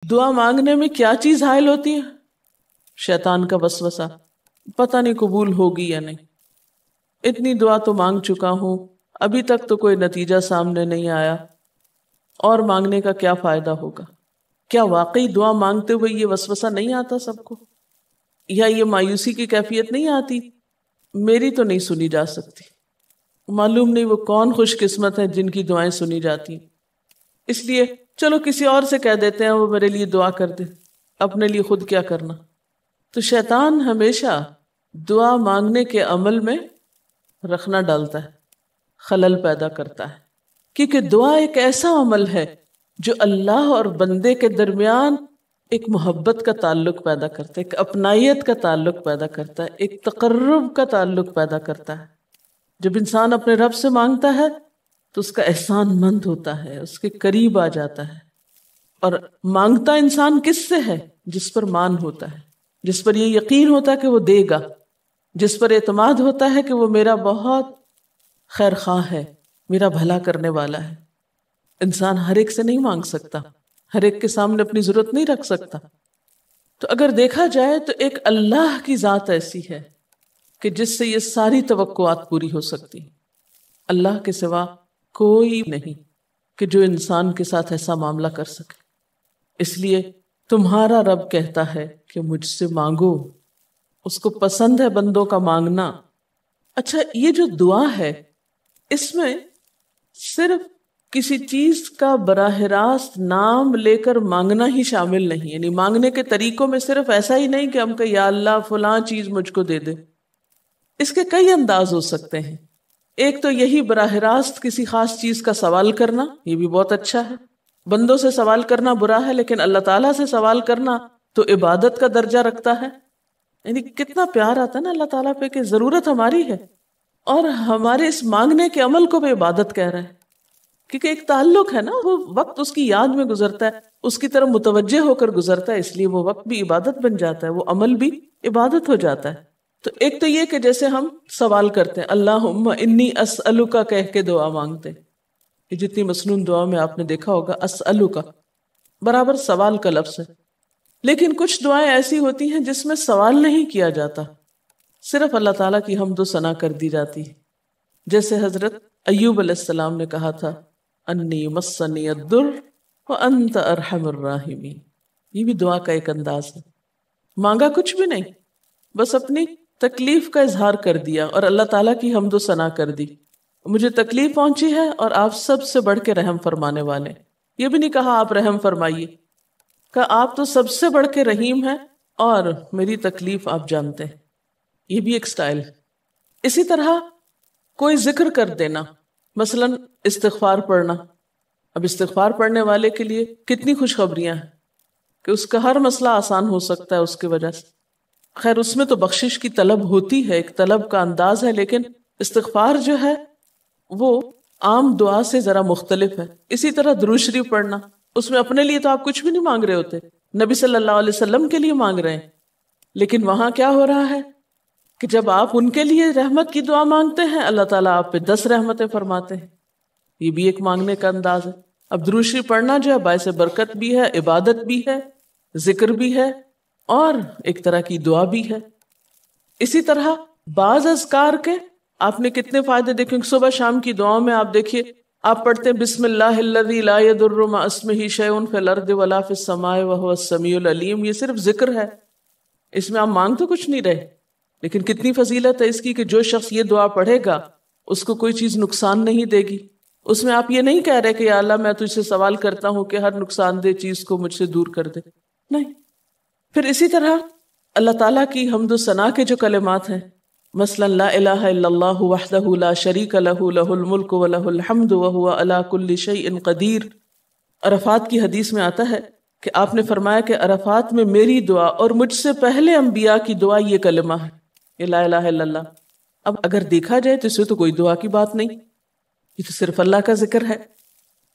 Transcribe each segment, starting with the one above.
دعا مانگنے میں کیا چیز حائل ہوتی ہے؟ شیطان کا وسوسہ، پتہ نہیں قبول ہوگی یا نہیں، اتنی دعا تو مانگ چکا ہوں، ابھی تک تو کوئی نتیجہ سامنے نہیں آیا، اور مانگنے کا کیا فائدہ ہوگا؟ کیا واقعی دعا مانگتے ہوئے یہ وسوسہ نہیں آتا سب کو؟ یا یہ مایوسی کی کیفیت نہیں آتی، میری تو نہیں سنی جا سکتی، معلوم نہیں وہ کون خوش قسمت ہے جن کی دعائیں سنی جاتی ہیں، اس لیے چلو کسی اور سے کہہ دیتے ہیں وہ میرے لیے دعا کر دے، اپنے لیے خود کیا کرنا۔ تو شیطان ہمیشہ دعا مانگنے کے عمل میں رخنا ڈالتا ہے، خلل پیدا کرتا ہے، کیونکہ دعا ایک ایسا عمل ہے جو اللہ اور بندے کے درمیان ایک محبت کا تعلق پیدا کرتا ہے، ایک اپنائیت کا تعلق پیدا کرتا ہے، ایک تقرب کا تعلق پیدا کرتا ہے۔ جب انسان اپنے رب سے مانگتا ہے تو اس کا احسان مند ہوتا ہے، اس کے قریب آ جاتا ہے، اور مانگتا انسان کس سے ہے؟ جس پر مان ہوتا ہے، جس پر یہ یقین ہوتا ہے کہ وہ دے گا، جس پر اعتماد ہوتا ہے کہ وہ میرا بہت خیر خواہ ہے، میرا بھلا کرنے والا ہے۔ انسان ہر ایک سے نہیں مانگ سکتا، ہر ایک کے سامنے اپنی ضرورت نہیں رکھ سکتا۔ تو اگر دیکھا جائے تو ایک اللہ کی ذات ایسی ہے کہ جس سے یہ ساری توقعات پوری ہو سکتی، اللہ کے سوا کوئی نہیں کہ جو انسان کے ساتھ ایسا معاملہ کر سکے۔ اس لیے تمہارا رب کہتا ہے کہ مجھ سے مانگو، اس کو پسند ہے بندوں کا مانگنا۔ اچھا، یہ جو دعا ہے اس میں صرف کسی چیز کا براہ راست نام لے کر مانگنا ہی شامل نہیں، یعنی مانگنے کے طریقوں میں صرف ایسا ہی نہیں کہ ہم کہ یا اللہ فلاں چیز مجھ کو دے دے۔ اس کے کئی انداز ہو سکتے ہیں۔ ایک تو یہی براہ راست کسی خاص چیز کا سوال کرنا، یہ بھی بہت اچھا ہے۔ بندوں سے سوال کرنا برا ہے، لیکن اللہ تعالیٰ سے سوال کرنا تو عبادت کا درجہ رکھتا ہے۔ یعنی کتنا پیار آتا ہے نا اللہ تعالیٰ پہ کہ ضرورت ہماری ہے اور ہمارے اس مانگنے کے عمل کو بھی عبادت کہہ رہے ہیں، کیونکہ ایک تعلق ہے نا، وہ وقت اس کی یاد میں گزرتا ہے، اس کی طرف متوجہ ہو کر گزرتا ہے، اس لیے وہ وقت بھی عبادت بن جاتا ہے، وہ عمل بھی عبادت ہو جاتا ہے۔ تو ایک تو یہ کہ جیسے ہم سوال کرتے ہیں اللہم انی اسألک کہہ کے دعا مانگتے ہیں، یہ جتنی مسنون دعا میں آپ نے دیکھا ہوگا اسألک برابر سوال کا لفظ ہے۔ لیکن کچھ دعائیں ایسی ہوتی ہیں جس میں سوال نہیں کیا جاتا، صرف اللہ تعالیٰ کی حمد و ثنا کر دی جاتی ہے، جیسے حضرت ایوب علیہ السلام نے کہا تھا انی مسنی الضر وانت ارحم الراحمین۔ یہ بھی دعا کا ایک انداز ہے، مانگا کچھ بھی نہیں، بس اپنی تکلیف کا اظہار کر دیا اور اللہ تعالیٰ کی حمد و ثنا کر دی، مجھے تکلیف پہنچی ہے اور آپ سب سے بڑھ کے رحم فرمانے والے۔ یہ بھی نہیں کہا آپ رحم فرمائیے، کہ آپ تو سب سے بڑھ کے رحیم ہیں اور میری تکلیف آپ جانتے ہیں۔ یہ بھی ایک سٹائل ہے۔ اسی طرح کوئی ذکر کر دینا، مثلا استغفار پڑھنا۔ اب استغفار پڑھنے والے کے لیے کتنی خوشخبریاں ہیں کہ اس کا ہر مسئلہ آسان ہو سکتا ہے اس کی وجہ سے۔ خیر اس میں تو بخشش کی طلب ہوتی ہے، ایک طلب کا انداز ہے، لیکن استغفار جو ہے وہ عام دعا سے ذرا مختلف ہے۔ اسی طرح درود شریف پڑھنا، اس میں اپنے لیے تو آپ کچھ بھی نہیں مانگ رہے ہوتے، نبی صلی اللہ علیہ وسلم کے لیے مانگ رہے ہیں، لیکن وہاں کیا ہو رہا ہے کہ جب آپ ان کے لیے رحمت کی دعا مانگتے ہیں اللہ تعالیٰ آپ پہ 10 رحمتیں فرماتے ہیں۔ یہ بھی ایک مانگنے کا انداز ہے۔ اب درود شریف پڑھنا جو ہے باعث برکت بھی ہے، عبادت بھی ہے، ذکر بھی ہے، اور ایک طرح کی دعا بھی ہے۔ اسی طرح بعض اذکار کے آپ نے کتنے فائدے دیکھیں، صبح شام کی دعاؤں میں آپ دیکھیے، آپ پڑھتے ہیں بسم اللہ الذی لا یضر مع اسمہ شیء فی الارض ولا فی السماء وہو السمیع العلیم۔ یہ صرف ذکر ہے، اس میں آپ مانگ تو کچھ نہیں رہے، لیکن کتنی فضیلت ہے اس کی کہ جو شخص یہ دعا پڑھے گا اس کو کوئی چیز نقصان نہیں دے گی۔ اس میں آپ یہ نہیں کہہ رہے کہ یا اللہ میں تجھ سے سوال کرتا ہوں کہ ہر نقصان دہ چیز کو مجھ سے دور کر دے، نہیں۔ پھر اسی طرح اللہ تعالیٰ کی حمد و ثنا کے جو کلمات ہیں، مثلا لا الہ الا اللہ وحدہ لا شریک لہ لہ الملک ولہ الحمد وہو علی کل شیء قدیر۔ عرفات کی حدیث میں آتا ہے کہ آپ نے فرمایا کہ عرفات میں میری دعا اور مجھ سے پہلے انبیاء کی دعا یہ کلمہ ہے، یہ لا الہ الا اللہ۔ اب اگر دیکھا جائے تو اس میں تو کوئی دعا کی بات نہیں، یہ تو صرف اللہ کا ذکر ہے۔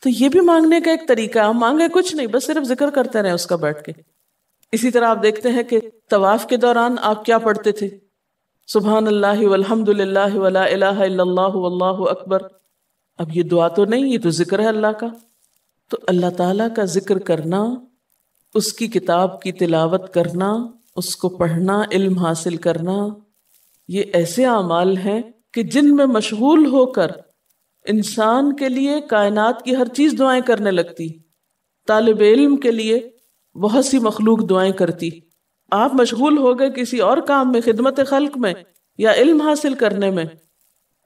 تو یہ بھی مانگنے کا ایک طریقہ ہے، ہم مانگے کچھ نہیں، بس صرف ذکر کرتے رہیں اس کا بیٹھ کے۔ اسی طرح آپ دیکھتے ہیں کہ طواف کے دوران آپ کیا پڑھتے تھے، سبحان اللہ والحمد للہ ولا الہ الا اللہ واللہ اکبر۔ اب یہ دعا تو نہیں، یہ تو ذکر ہے اللہ کا۔ تو اللہ تعالیٰ کا ذکر کرنا اس کی کتاب کی تلاوت کرنا، اس کو پڑھنا، علم حاصل کرنا، یہ ایسے اعمال ہیں کہ جن میں مشغول ہو کر انسان کے لیے کائنات کی ہر چیز دعائیں کرنے لگتی. طالب علم کے لیے بہت سی مخلوق دعائیں کرتی. آپ مشغول ہو گئے کسی اور کام میں، خدمت خلق میں یا علم حاصل کرنے میں،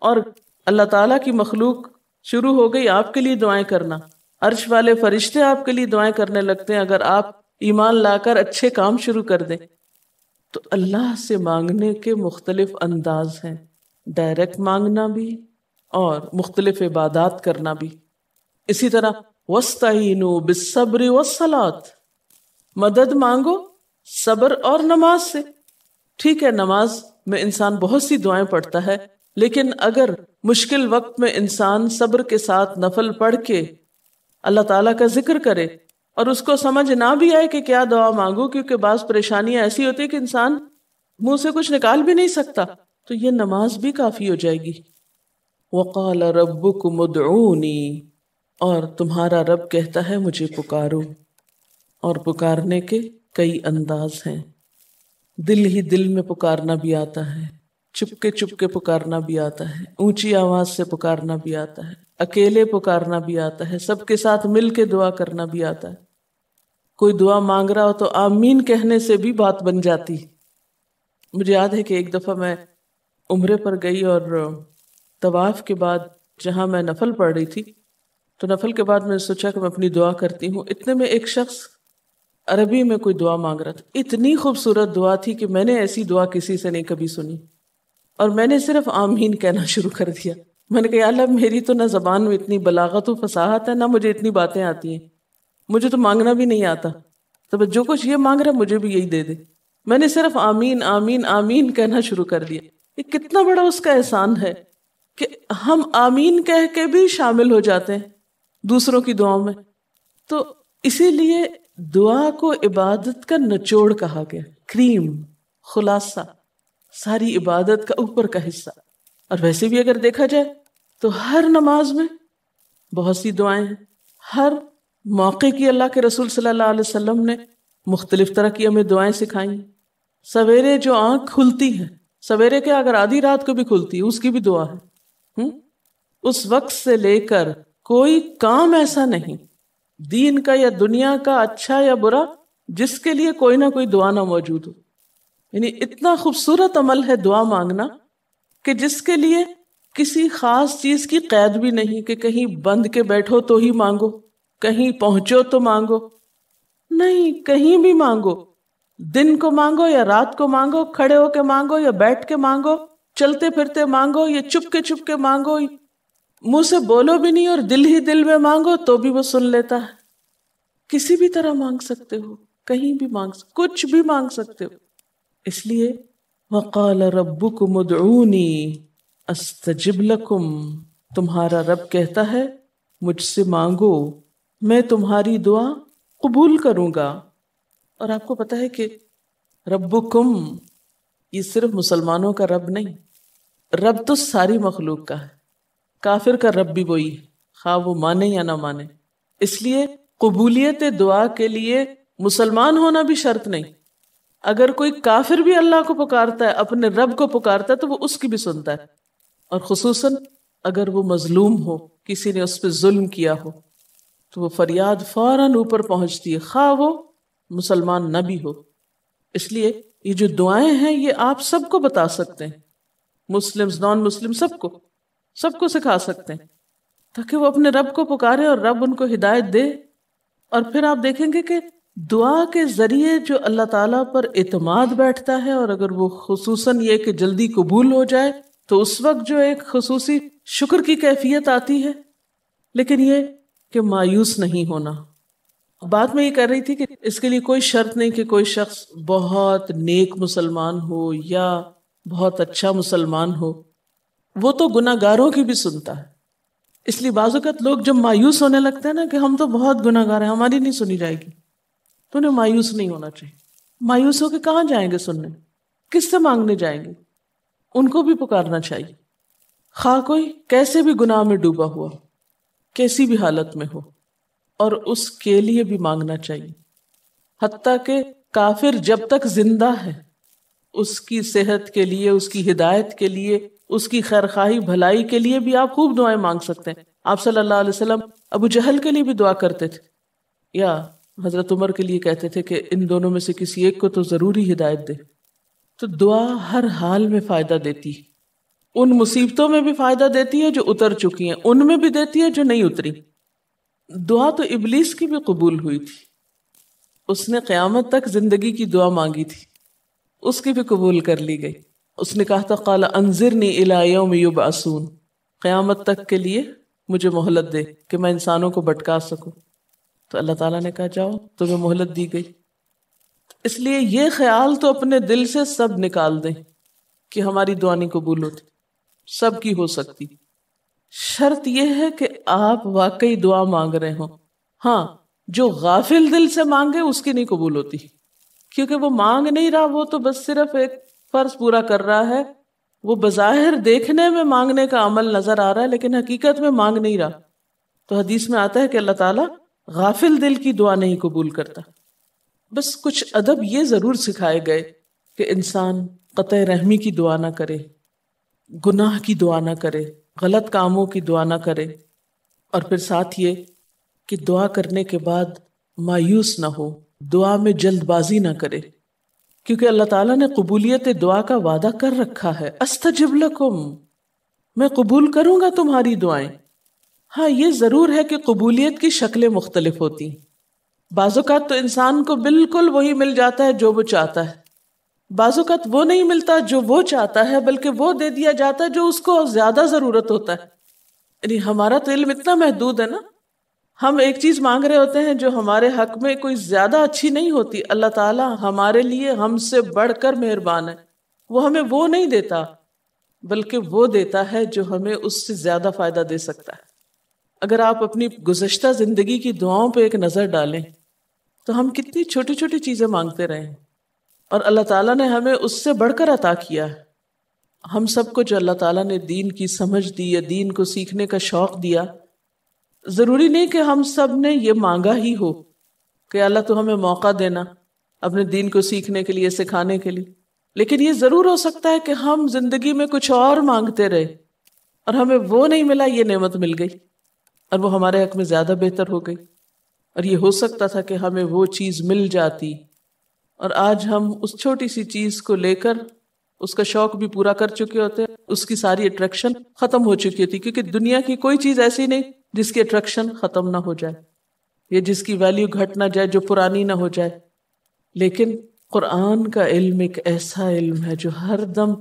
اور اللہ تعالیٰ کی مخلوق شروع ہو گئی آپ کے لیے دعائیں کرنا. عرش والے فرشتے آپ کے لیے دعائیں کرنے لگتے ہیں اگر آپ ایمان لا کر اچھے کام شروع کر دیں. تو اللہ سے مانگنے کے مختلف انداز ہیں، ڈائریکٹ مانگنا بھی اور مختلف عبادات کرنا بھی. اسی طرح وَاسْتَعِينُوا بِالصَّبْرِ وَالصَّلَاةِ، مدد مانگو صبر اور نماز سے. ٹھیک ہے، نماز میں انسان بہت سی دعائیں پڑھتا ہے، لیکن اگر مشکل وقت میں انسان صبر کے ساتھ نفل پڑھ کے اللہ تعالیٰ کا ذکر کرے اور اس کو سمجھ نہ بھی آئے کہ کیا دعا مانگو، کیونکہ بعض پریشانیاں ایسی ہوتی کہ انسان منہ سے کچھ نکال بھی نہیں سکتا، تو یہ نماز بھی کافی ہو جائے گی. وَقَالَ رَبُّكُمُ ادْعُونِي، اور تمہارا رب کہتا ہے مجھے پکارو. اور پکارنے کے کئی انداز ہیں. دل ہی دل میں پکارنا بھی آتا ہے، چپ کے پکارنا بھی آتا ہے، اونچی آواز سے پکارنا بھی آتا ہے، اکیلے پکارنا بھی آتا ہے، سب کے ساتھ مل کے دعا کرنا بھی آتا ہے. کوئی دعا مانگ رہا ہو تو آمین کہنے سے بھی بات بن جاتی. مجھے یاد ہے کہ ایک دفعہ میں عمرے پر گئی اور طواف کے بعد جہاں میں نفل پڑھ رہی تھی، تو نفل کے بعد میں نے سوچا کہ میں اپنی دعا کرتی ہوں. اتنے میں ایک شخص عربی میں کوئی دعا مانگ رہا تھا. اتنی خوبصورت دعا تھی کہ میں نے ایسی دعا کسی سے نہیں کبھی سنی، اور میں نے صرف آمین کہنا شروع کر دیا. میں نے کہا یا اللہ، میری تو نہ زبان میں اتنی بلاغت و فصاحت ہے، نہ مجھے اتنی باتیں آتی ہیں، مجھے تو مانگنا بھی نہیں آتا، تو بس جو کچھ یہ مانگ رہا مجھے بھی یہی دے دے. میں نے صرف آمین آمین آمین کہنا شروع کر دیا. یہ کتنا بڑا اس کا احسان ہے کہ ہم آمین کہہ کے بھی شامل ہو جاتے ہیں دوسروں کی دعاؤں میں. تو اسی لیے دعا کو عبادت کا نچوڑ کہا گیا، کریم، خلاصہ، ساری عبادت کا اوپر کا حصہ. اور ویسے بھی اگر دیکھا جائے تو ہر نماز میں بہت سی دعائیں ہیں. ہر موقع کی اللہ کے رسول صلی اللہ علیہ وسلم نے مختلف طرح کی ہمیں دعائیں سکھائیں. سویرے جو آنکھ کھلتی ہے، سویرے کے اگر آدھی رات کو بھی کھلتی ہے، اس کی بھی دعا ہے. اس وقت سے لے کر کوئی کام ایسا نہیں دین کا یا دنیا کا، اچھا یا برا، جس کے لیے کوئی نہ کوئی دعا نہ موجود ہو. یعنی اتنا خوبصورت عمل ہے دعا مانگنا کہ جس کے لیے کسی خاص چیز کی قید بھی نہیں کہ کہیں بند کے بیٹھو تو ہی مانگو، کہیں پہنچو تو مانگو. نہیں، کہیں بھی مانگو، دن کو مانگو یا رات کو مانگو، کھڑے ہو کے مانگو یا بیٹھ کے مانگو، چلتے پھرتے مانگو یا چپ کے مانگو، منہ سے بولو بھی نہیں اور دل ہی دل میں مانگو تو بھی وہ سن لیتا ہے. کسی بھی طرح مانگ سکتے ہو، کہیں بھی کچھ بھی مانگ سکتے ہو. اس لیے وَقَالَ رَبُّكُمُ ادْعُونِي أَسْتَجِبْ لَكُمْ، تمہارا رب کہتا ہے مجھ سے مانگو، میں تمہاری دعا قبول کروں گا. اور آپ کو پتا ہے کہ ربکم یہ صرف مسلمانوں کا رب نہیں، رب تو ساری مخلوق کا ہے. کافر کا رب بھی وہی ہے، خواہ وہ مانے یا نہ مانے. اس لیے قبولیت دعا کے لیے مسلمان ہونا بھی شرط نہیں. اگر کوئی کافر بھی اللہ کو پکارتا ہے، اپنے رب کو پکارتا ہے، تو وہ اس کی بھی سنتا ہے. اور خصوصاً اگر وہ مظلوم ہو، کسی نے اس پہ ظلم کیا ہو، تو وہ فریاد فوراً اوپر پہنچتی ہے، خواہ وہ مسلمان نہ بھی ہو. اس لیے یہ جو دعائیں ہیں یہ آپ سب کو بتا سکتے ہیں، مسلم نان مسلم سب کو سکھا سکتے ہیں، تاکہ وہ اپنے رب کو پکارے اور رب ان کو ہدایت دے. اور پھر آپ دیکھیں گے کہ دعا کے ذریعے جو اللہ تعالیٰ پر اعتماد بیٹھتا ہے، اور اگر وہ خصوصاً یہ کہ جلدی قبول ہو جائے، تو اس وقت جو ایک خصوصی شکر کی کیفیت آتی ہے. لیکن یہ کہ مایوس نہیں ہونا. بات میں یہ کر رہی تھی کہ اس کے لیے کوئی شرط نہیں کہ کوئی شخص بہت نیک مسلمان ہو یا بہت اچھا مسلمان ہو، وہ تو گناہ گاروں کی بھی سنتا ہے. اس لیے بعض اوقات لوگ جب مایوس ہونے لگتے ہیں نا کہ ہم تو بہت گناہ گار ہیں، ہماری نہیں سنی جائے گی، تو انہیں مایوس نہیں ہونا چاہیے. مایوس ہو کے کہاں جائیں گے سننے؟ کس سے مانگنے جائیں گے؟ ان کو بھی پکارنا چاہیے، خواہ کوئی کیسے بھی گناہ میں ڈوبا ہوا، کیسی بھی حالت میں ہو، اور اس کے لیے بھی مانگنا چاہیے. حتیٰ کہ کافر جب تک زندہ ہے اس کی صحت کے لیے، اس کی ہدایت کے لیے، اس کی خیرخواہی بھلائی کے لیے بھی آپ خوب دعائیں مانگ سکتے ہیں۔ آپ صلی اللہ علیہ وسلم ابو جہل کے لیے بھی دعا کرتے تھے، یا حضرت عمر کے لیے کہتے تھے کہ ان دونوں میں سے کسی ایک کو تو ضروری ہدایت دے۔ تو دعا ہر حال میں فائدہ دیتی ہے، ان مصیبتوں میں بھی فائدہ دیتی ہے جو اتر چکی ہیں، ان میں بھی دیتی ہے جو نہیں اتری۔ دعا تو ابلیس کی بھی قبول ہوئی تھی، اس نے قیامت تک زندگی کی دعا مانگی تھی، اس کی بھی قبول کر لی گئی۔ اس نے کہا تھا قال انظرنی الی یوم یبعثون، قیامت تک کے لیے مجھے مہلت دے کہ میں انسانوں کو بھٹکا سکوں۔ تو اللہ تعالیٰ نے کہا جاؤ، تمہیں مہلت دی گئی۔ اس لیے یہ خیال تو اپنے دل سے سب نکال دیں کہ ہماری دعا نہیں قبول ہوتی، سب کی ہو سکتی، شرط یہ ہے کہ آپ واقعی دعا مانگ رہے ہوں۔ ہاں، جو غافل دل سے مانگے اس کی نہیں قبول ہوتی، کیونکہ وہ مانگ نہیں رہا، وہ تو بس صرف ایک فرض پورا کر رہا ہے، وہ بظاہر دیکھنے میں مانگنے کا عمل نظر آ رہا ہے لیکن حقیقت میں مانگ نہیں رہا۔ تو حدیث میں آتا ہے کہ اللہ تعالیٰ غافل دل کی دعا نہیں قبول کرتا۔ بس کچھ ادب یہ ضرور سکھائے گئے کہ انسان قطع رحمی کی دعا نہ کرے، گناہ کی دعا نہ کرے، غلط کاموں کی دعا نہ کرے، اور پھر ساتھ یہ کہ دعا کرنے کے بعد مایوس نہ ہو، دعا میں جلد بازی نہ کرے، کیونکہ اللہ تعالیٰ نے قبولیت دعا کا وعدہ کر رکھا ہے۔ استجب لکم، میں قبول کروں گا تمہاری دعائیں۔ ہاں، یہ ضرور ہے کہ قبولیت کی شکلیں مختلف ہوتی ہیں۔ بعض اوقات تو انسان کو بالکل وہی مل جاتا ہے جو وہ چاہتا ہے، بعض اوقات وہ نہیں ملتا جو وہ چاہتا ہے، بلکہ وہ دے دیا جاتا ہے جو اس کو زیادہ ضرورت ہوتا ہے۔ یعنی ہمارا تو علم اتنا محدود ہے نا، ہم ایک چیز مانگ رہے ہوتے ہیں جو ہمارے حق میں کوئی زیادہ اچھی نہیں ہوتی، اللہ تعالیٰ ہمارے لیے ہم سے بڑھ کر مہربان ہے، وہ ہمیں وہ نہیں دیتا بلکہ وہ دیتا ہے جو ہمیں اس سے زیادہ فائدہ دے سکتا ہے۔ اگر آپ اپنی گزشتہ زندگی کی دعاؤں پہ ایک نظر ڈالیں تو ہم کتنی چھوٹی چھوٹی چیزیں مانگتے رہے ہیں، اور اللہ تعالیٰ نے ہمیں اس سے بڑھ کر عطا کیا ہے۔ ہم سب کو جو اللہ تعالیٰ نے دین کی سمجھ دی یا دین کو سیکھنے کا شوق دیا، ضروری نہیں کہ ہم سب نے یہ مانگا ہی ہو کہ اللہ تو ہمیں موقع دینا اپنے دین کو سیکھنے کے لیے، سکھانے کے لیے، لیکن یہ ضرور ہو سکتا ہے کہ ہم زندگی میں کچھ اور مانگتے رہے اور ہمیں وہ نہیں ملا، یہ نعمت مل گئی اور وہ ہمارے حق میں زیادہ بہتر ہو گئی، اور یہ ہو سکتا تھا کہ ہمیں وہ چیز مل جاتی اور آج ہم اس چھوٹی سی چیز کو لے کر اس کا شوق بھی پورا کر چکے ہوتے، اس کی ساری اٹریکشن ختم ہو چکی ہوتی، کیونکہ دنیا کی کوئی چیز ایسی نہیں جس کی اٹریکشن ختم نہ ہو جائے یا جس کی ویلیو گھٹ نہ جائے، جو پرانی نہ ہو جائے۔ لیکن قرآن کا علم ایک ایسا علم ہے جو ہر دم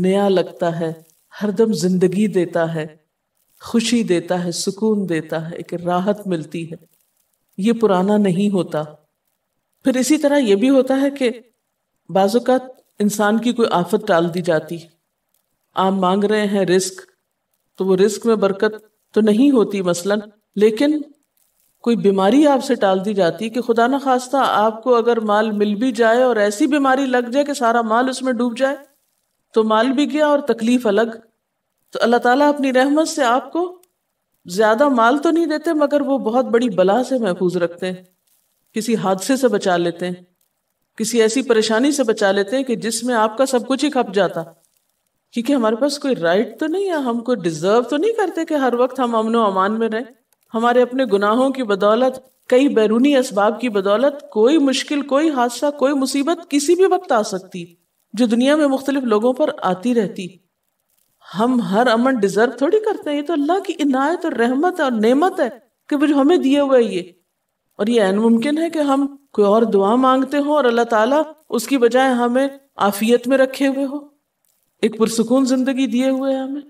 نیا لگتا ہے، ہر دم زندگی دیتا ہے، خوشی دیتا ہے، سکون دیتا ہے، ایک راحت ملتی ہے، یہ پرانا نہیں ہوتا۔ پھر اسی طرح یہ بھی ہوتا ہے کہ بعض اوقات انسان کی کوئی آفت ٹال دی جاتی، آپ مانگ رہے ہیں رزق، تو وہ رزق میں برکت تو نہیں ہوتی مثلاً، لیکن کوئی بیماری آپ سے ٹال دی جاتی کہ خدا نہ خواستہ آپ کو اگر مال مل بھی جائے اور ایسی بیماری لگ جائے کہ سارا مال اس میں ڈوب جائے، تو مال بھی گیا اور تکلیف الگ۔ تو اللہ تعالیٰ اپنی رحمت سے آپ کو زیادہ مال تو نہیں دیتے، مگر وہ بہت بڑی بلا سے محفوظ رکھتے ہیں، کسی حادثے سے بچا لیتے ہیں، کسی ایسی پریشانی سے بچا لیتے ہیں کہ جس میں آپ کا سب کچھ ہی کھپ جاتا، کیونکہ ہمارے پاس کوئی رائٹ تو نہیں ہے، ہم کو ڈیزرو تو نہیں کرتے کہ ہر وقت ہم امن و امان میں رہیں۔ ہمارے اپنے گناہوں کی بدولت، کئی بیرونی اسباب کی بدولت کوئی مشکل، کوئی حادثہ، کوئی مصیبت کسی بھی وقت آ سکتی، جو دنیا میں مختلف لوگوں پر آتی رہتی۔ ہم ہر امن ڈیزرو تھوڑی کرتے ہیں، یہ تو اللہ کی عنایت اور رحمت اور نعمت ہے کہ وہ جو ہمیں دیے ہوئے یہ، اور یہ عین ممکن ہے کہ ہم کوئی اور دعا مانگتے ہوں اور اللہ تعالیٰ اس کی بجائے ہمیں عافیت میں رکھے ہوئے ہو، ایک پرسکون زندگی دیے ہوئے ہمیں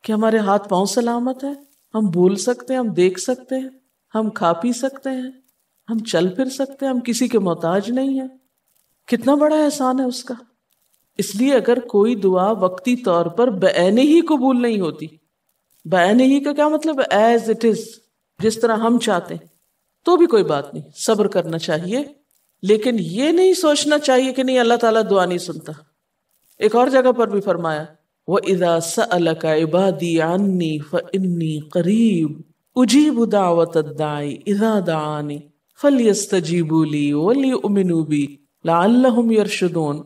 کہ ہمارے ہاتھ پاؤں سلامت ہیں، ہم بول سکتے ہیں، ہم دیکھ سکتے ہیں، ہم کھا پی سکتے ہیں، ہم چل پھر سکتے ہیں، ہم کسی کے محتاج نہیں ہیں۔ کتنا بڑا احسان ہے اس کا۔ اس لیے اگر کوئی دعا وقتی طور پر بعین ہی قبول نہیں ہوتی، بعین ہی کا کیا مطلب ہے؟ ایز اٹ از، جس طرح ہم چاہتے ہیں، تو بھی کوئی بات نہیں، صبر کرنا چاہیے، لیکن یہ نہیں سوچنا چاہیے کہ نہیں اللہ تعالیٰ دعا نہیں سنتا۔ ایک اور جگہ پر بھی فرمایا وَإِذَا سَأَلَكَ عِبَادِي عَنِّي فَإِنِّي قَرِيبٌ أُجِيبُ دَعْوَةَ الدَّاعِ إِذَا دَعَانِ فَلْيَسْتَجِيبُوا لِي وَلْيُؤْمِنُوا بِي لَعَلَّهُمْ يَرْشُدُونَ.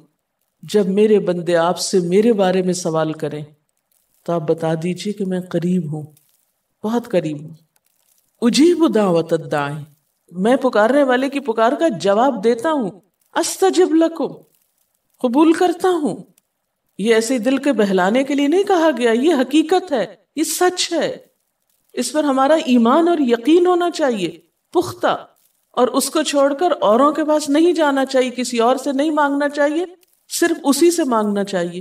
جب میرے بندے آپ سے میرے بارے میں سوال کریں تو آپ بتا دیجئے کہ میں قریب ہوں، بہت قریب ہوں. اجیب دعوت الداعی، میں پکارنے والے کی پکار کا جواب دیتا ہوں. استجب لکم، قبول کرتا ہوں. یہ ایسے دل کے بہلانے کے لیے نہیں کہا گیا، یہ حقیقت ہے، یہ سچ ہے. اس پر ہمارا ایمان اور یقین ہونا چاہیے پختہ، اور اس کو چھوڑ کر اوروں کے پاس نہیں جانا چاہیے، کسی اور سے نہیں مانگنا چاہیے، صرف اسی سے مانگنا چاہیے،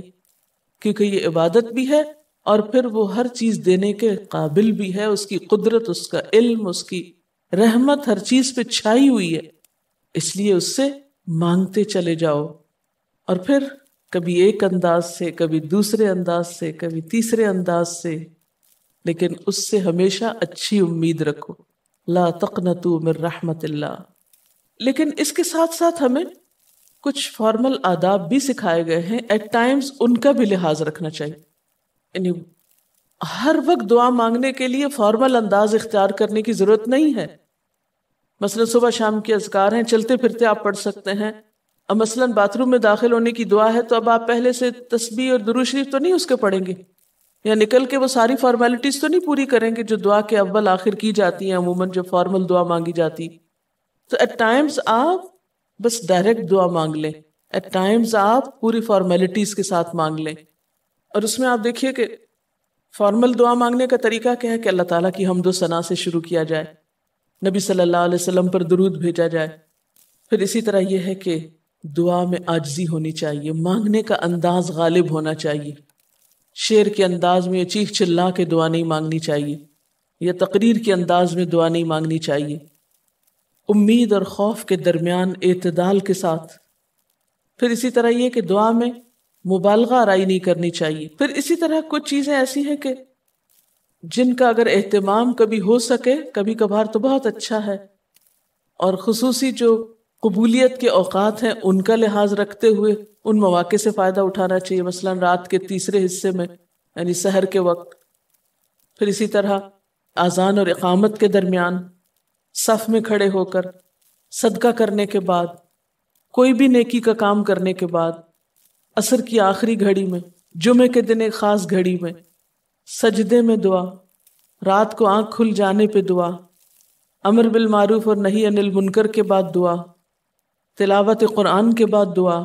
کیونکہ یہ عبادت بھی ہے اور پھر وہ ہر چیز دینے کے قابل بھی ہے. اس کی قدرت، اس کا علم، اس کی رحمت ہر چیز پہ چھائی ہوئی ہے. اس لیے اس سے مانگتے چلے جاؤ، اور پھر کبھی ایک انداز سے، کبھی دوسرے انداز سے، کبھی تیسرے انداز سے، لیکن اس سے ہمیشہ اچھی امید رکھو. لا تقنطوا من رحمت اللہ. لیکن اس کے ساتھ ساتھ ہمیں کچھ فارمل آداب بھی سکھائے گئے ہیں. ایٹ ٹائمز ان کا بھی لحاظ رکھنا چاہیے. یعنی ہر وقت دعا مانگنے کے لیے فارمل انداز اختیار کرنے کی ضرورت نہیں ہے. مثلا صبح شام کے اذکار ہیں، چلتے پھرتے آپ پڑھ سکتے ہیں. اب مثلا باتھ روم میں داخل ہونے کی دعا ہے تو اب آپ پہلے سے تسبیح اور درود شریف تو نہیں اس کے پڑھیں گے، یا نکل کے وہ ساری فارمیلٹیز تو نہیں پوری کریں گے جو دعا کے اول آخر کی جاتی ہیں عموماً، جو فارمل دعا مانگی جاتی. تو ایٹ ٹائمز آپ بس ڈائریکٹ دعا مانگ لیں، ایٹ ٹائمز آپ پوری فارمیلٹیز کے ساتھ مانگ لیں. اور اس میں آپ دیکھیے کہ فارمل دعا مانگنے کا طریقہ کیا ہے کہ اللہ تعالیٰ کی حمد و ثنا سے شروع کیا جائے، نبی صلی اللہ علیہ وسلم پر درود بھیجا جائے. پھر اسی طرح یہ ہے کہ دعا میں عاجزی ہونی چاہیے، مانگنے کا انداز غالب ہونا چاہیے. شعر کے انداز میں چیخ چلا کے دعا نہیں مانگنی چاہیے، یا تقریر کے انداز میں دعا نہیں مانگنی چاہیے. امید اور خوف کے درمیان اعتدال کے ساتھ. پھر اسی طرح یہ کہ دعا میں مبالغہ آرائی نہیں کرنی چاہیے. پھر اسی طرح کچھ چیزیں ایسی ہیں کہ جن کا اگر اہتمام کبھی ہو سکے، کبھی کبھار تو بہت اچھا ہے، اور خصوصی جو قبولیت کے اوقات ہیں ان کا لحاظ رکھتے ہوئے ان مواقع سے فائدہ اٹھانا چاہیے. مثلا رات کے تیسرے حصے میں، یعنی سحر کے وقت. پھر اسی طرح اذان اور اقامت کے درمیان، صف میں کھڑے ہو کر، صدقہ کرنے کے بعد، کوئی بھی نیکی کا کام کرنے کے بعد، عصر کی آخری گھڑی میں، جمعے کے دن ایک خاص گھڑی میں، سجدے میں دعا، رات کو آنکھ کھل جانے پہ دعا، امر بالمعروف اور نہی عن المنکر کے بعد دعا، تلاوت قرآن کے بعد دعا،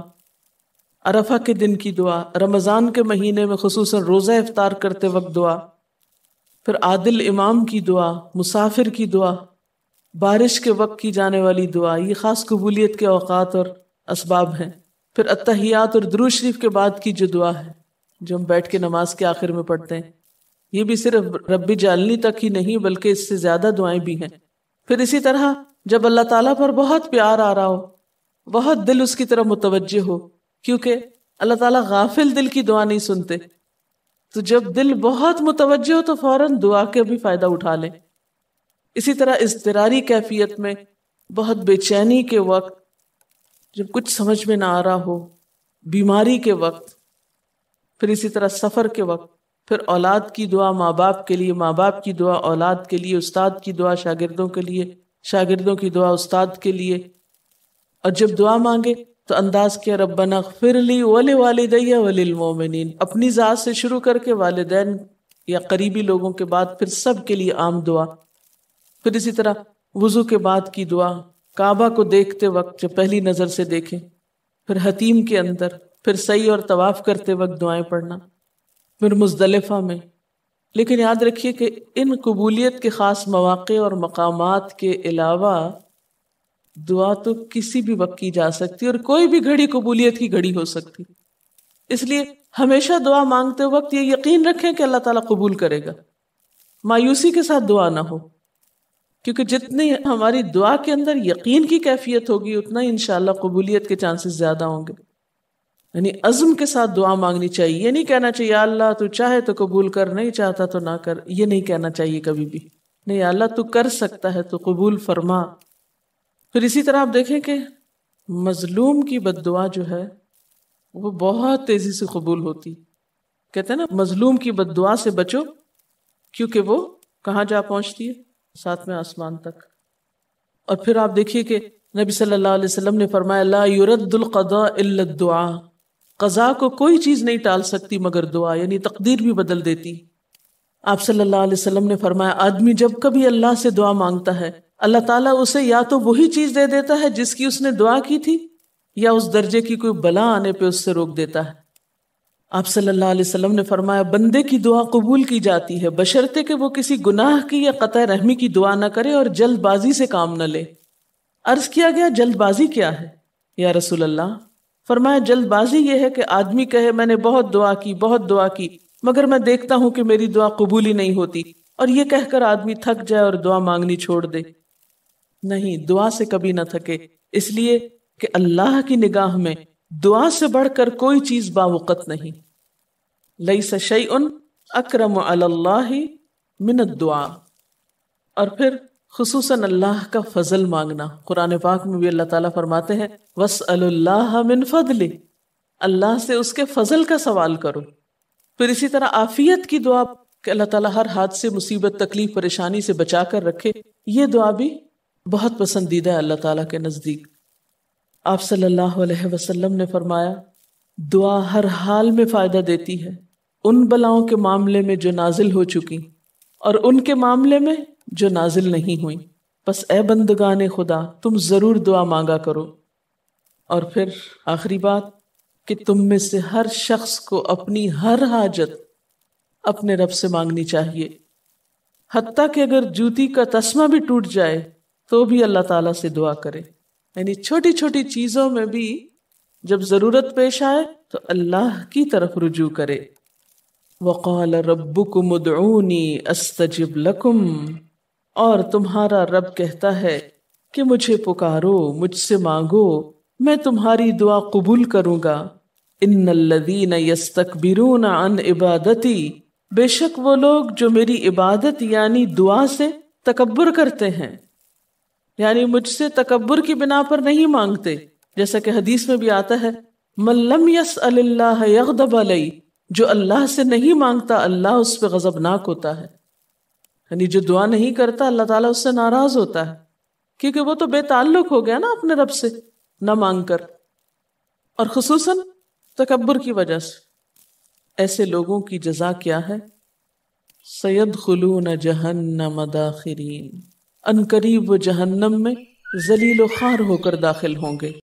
عرفہ کے دن کی دعا، رمضان کے مہینے میں خصوصاً روزہ افطار کرتے وقت دعا، پھر عادل امام کی دعا، مسافر کی دعا، بارش کے وقت کی جانے والی دعا. یہ خاص قبولیت کے اوقات اور اسباب ہیں. پھر التحیات اور درود شریف کے بعد کی جو دعا ہے جو ہم بیٹھ کے نماز کے آخر میں پڑھتے ہیں، یہ بھی صرف رب جعلنی تک ہی نہیں بلکہ اس سے زیادہ دعائیں بھی ہیں. پھر اسی طرح جب اللہ تعالیٰ پر بہت پیار آ رہا ہو، بہت دل اس کی طرف متوجہ ہو، کیونکہ اللہ تعالیٰ غافل دل کی دعا نہیں سنتے، تو جب دل بہت متوجہ ہو تو فوراً دعا کے بھی فائدہ اٹھا لیں. اسی طرح اضطراری کیفیت میں، بہت بے چینی کے وقت، جب کچھ سمجھ میں نہ آ رہا ہو، بیماری کے وقت، پھر اسی طرح سفر کے وقت، پھر اولاد کی دعا ماں باپ کے لیے، ماں باپ کی دعا اولاد کے لیے، استاد کی دعا شاگردوں کے لیے، شاگردوں کی دعا استاد کے لیے. اور جب دعا مانگے تو انداز کیا ربنا اغفر لی ولوالدی وللمؤمنین، اپنی ذات سے شروع کر کے والدین یا قریبی لوگوں کے بعد پھر سب کے لیے عام دعا. پھر اسی طرح وضو کے بعد کی دعا، کعبہ کو دیکھتے وقت جب پہلی نظر سے دیکھیں، پھر حتیم کے اندر، پھر سعی اور طواف کرتے وقت دعائیں پڑھنا، پھر مزدلفہ میں. لیکن یاد رکھیے کہ ان قبولیت کے خاص مواقع اور مقامات کے علاوہ دعا تو کسی بھی وقت کی جا سکتی اور کوئی بھی گھڑی قبولیت کی گھڑی ہو سکتی. اس لیے ہمیشہ دعا مانگتے وقت یہ یقین رکھیں کہ اللہ تعالیٰ قبول کرے گا. مایوسی کے ساتھ دعا نہ ہو، کیونکہ جتنی ہماری دعا کے اندر یقین کی کیفیت ہوگی اتنا ہی انشاءاللہ قبولیت کے چانسز زیادہ ہوں گے. یعنی عزم کے ساتھ دعا مانگنی چاہیے. یہ نہیں کہنا چاہیے یا اللہ تو چاہے تو قبول کر، نہیں چاہتا تو نہ کر. یہ نہیں کہنا چاہیے کبھی بھی. نہیں، یا اللہ تو کر سکتا ہے تو قبول فرما. پھر اسی طرح آپ دیکھیں کہ مظلوم کی بد دعا جو ہے وہ بہت تیزی سے قبول ہوتی. کہتے ہیں نا مظلوم کی بد دعا سے بچو کیونکہ وہ کہاں جا پہنچتی ہے؟ 7ویں آسمان تک. اور پھر آپ دیکھیے کہ نبی صلی اللہ علیہ وسلم نے فرمایا لا يرد القضاء الا الدعاء، قضاء کو کوئی چیز نہیں ٹال سکتی مگر دعا، یعنی تقدیر بھی بدل دیتی۔ آپ صلی اللہ علیہ وسلم نے فرمایا آدمی جب کبھی اللہ سے دعا مانگتا ہے اللہ تعالیٰ اسے یا تو وہی چیز دے دیتا ہے جس کی اس نے دعا کی تھی، یا اس درجے کی کوئی بلا آنے پہ اس سے روک دیتا ہے۔ آپ صلی اللہ علیہ وسلم نے فرمایا بندے کی دعا قبول کی جاتی ہے بشرطے کہ وہ کسی گناہ کی یا قطع رحمی کی دعا نہ کرے اور جلد بازی سے کام نہ لے۔ عرض کیا گیا جلد بازی کیا ہے یا رسول اللہ؟ فرمایا جلد بازی یہ ہے کہ آدمی کہے میں نے بہت دعا کی مگر میں دیکھتا ہوں کہ میری دعا قبول ہی نہیں ہوتی، اور یہ کہہ کر آدمی تھک جائے اور دعا مانگنی چھوڑ دے۔ نہیں، دعا سے کبھی نہ تھکے، اس لیے کہ اللہ کی نگاہ میں دعا سے بڑھ کر کوئی چیز باوقت نہیں۔ لیس شیء اکرم علی اللہ من الدعاء۔ اور پھر خصوصاً اللہ کا فضل مانگنا، قرآن پاک میں بھی اللہ تعالیٰ فرماتے ہیں وَاسْأَلُوا اللَّهَ مِنْ فَضْلِهِ، اللہ سے اس کے فضل کا سوال کرو۔ پھر اسی طرح عافیت کی دعا کہ اللہ تعالیٰ ہر حادثے مصیبت تکلیف پریشانی سے بچا کر رکھے، یہ دعا بھی بہت پسندیدہ ہے اللہ تعالیٰ کے نزدیک۔ آپ صلی اللہ علیہ وسلم نے فرمایا دعا ہر حال میں فائدہ دیتی ہے، ان بلاؤں کے معاملے میں جو نازل ہو چکی اور ان کے معاملے میں جو نازل نہیں ہوئی، بس اے بندگان خدا تم ضرور دعا مانگا کرو۔ اور پھر آخری بات کہ تم میں سے ہر شخص کو اپنی ہر حاجت اپنے رب سے مانگنی چاہیے، حتیٰ کہ اگر جوتی کا تسمہ بھی ٹوٹ جائے تو بھی اللہ تعالیٰ سے دعا کرے، یعنی چھوٹی چھوٹی چیزوں میں بھی جب ضرورت پیش آئے تو اللہ کی طرف رجوع کرے۔ وَقَالَ رَبُّكُمُ ادْعُونِي أَسْتَجِبْ لَكُمْ، اور تمہارا رب کہتا ہے کہ مجھے پکارو، مجھ سے مانگو، میں تمہاری دعا قبول کروں گا۔ ان الذین یستکبرون عن عبادتی، بے شک وہ لوگ جو میری عبادت یعنی دعا سے تکبر کرتے ہیں، یعنی مجھ سے تکبر کی بنا پر نہیں مانگتے، جیسا کہ حدیث میں بھی آتا ہے من لم یسأل اللہ یغضب علیہ، جو اللہ سے نہیں مانگتا اللہ اس پہ غضبناک ہوتا ہے، یعنی جو دعا نہیں کرتا اللہ تعالیٰ اس سے ناراض ہوتا ہے، کیونکہ وہ تو بے تعلق ہو گیا نا اپنے رب سے نہ مانگ کر، اور خصوصاً تکبر کی وجہ سے۔ ایسے لوگوں کی جزا کیا ہے؟ سیدخلون جہنم داخرین، ان قریب وہ جہنم میں ذلیل و خوار ہو کر داخل ہوں گے۔